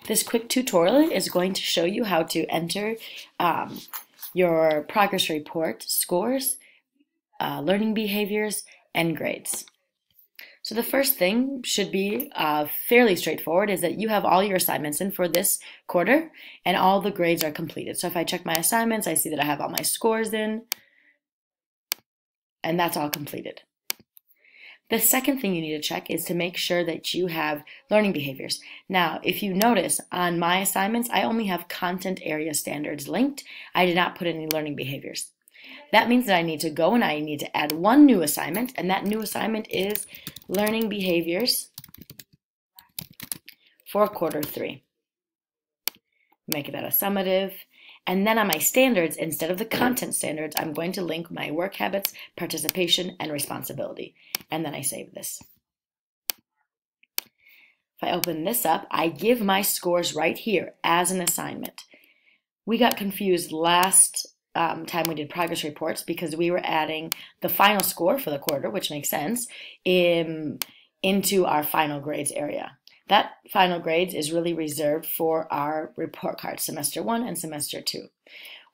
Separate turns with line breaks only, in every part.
This quick tutorial is going to show you how to enter your progress report scores, learning behaviors, and grades. So the first thing should be fairly straightforward, is that you have all your assignments in for this quarter and all the grades are completed. So if I check my assignments, I see that I have all my scores in and that's all completed. The second thing you need to check is to make sure that you have learning behaviors. Now, if you notice on my assignments, I only have content area standards linked. I did not put any learning behaviors. That means that I need to go and I need to add one new assignment, and that new assignment is learning behaviors for quarter 3. Make that a summative. And then on my standards, instead of the content standards, I'm going to link my work habits, participation, and responsibility. And then I save this. If I open this up, I give my scores right here as an assignment. We got confused last time we did progress reports because we were adding the final score for the quarter, which makes sense, into our final grades area. That final grades is really reserved for our report cards, semester 1 and semester 2.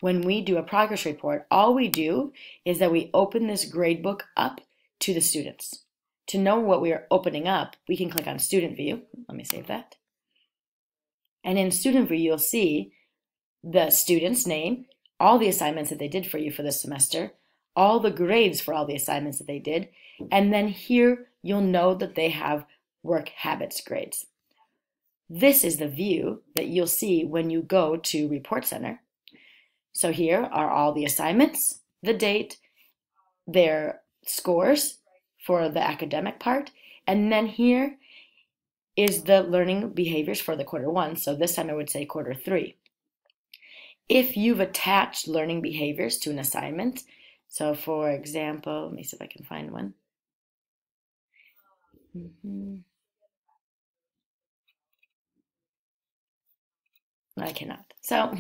When we do a progress report, all we do is that we open this grade book up to the students. To know what we are opening up, we can click on Student View. Let me save that. And in Student View, you'll see the student's name, all the assignments that they did for you for this semester, all the grades for all the assignments that they did, and then here you'll know that they have work habits grades. This is the view that you'll see when you go to Report Center. So here are all the assignments, the date, their scores for the academic part, and then here is the learning behaviors for the quarter 1. So this time I would say quarter 3. If you've attached learning behaviors to an assignment, so for example, let me see if I can find one. I cannot. So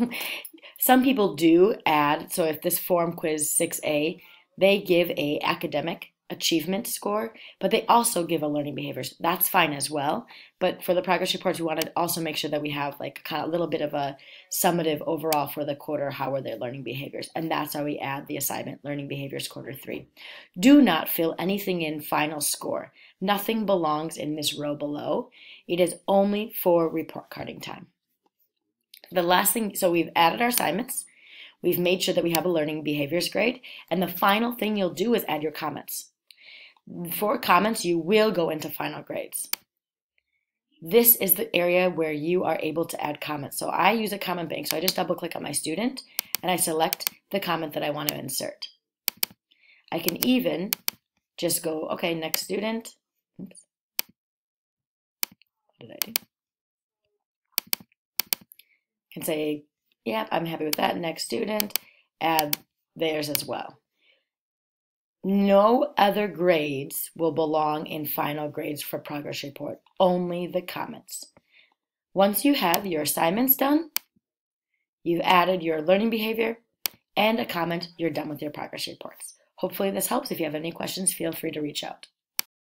some people do add, so if this form quiz 6A, they give a academic achievement score, but they also give a learning behaviors. That's fine as well. But for the progress reports, we want to also make sure that we have like kind of a little bit of a summative overall for the quarter, how are their learning behaviors. And that's how we add the assignment, learning behaviors quarter 3. Do not fill anything in final score. Nothing belongs in this row below. It is only for report carding time. The last thing, so we've added our assignments. We've made sure that we have a learning behaviors grade. And the final thing you'll do is add your comments. For comments, you will go into final grades. This is the area where you are able to add comments. So I use a comment bank. So I just double click on my student and I select the comment that I want to insert. I can even just go, okay, next student. Oops. What did I do? Can say, yep, I'm happy with that. Next student, add theirs as well. No other grades will belong in final grades for progress report, only the comments. Once you have your assignments done, you've added your learning behavior and a comment, you're done with your progress reports. Hopefully this helps. If you have any questions, feel free to reach out.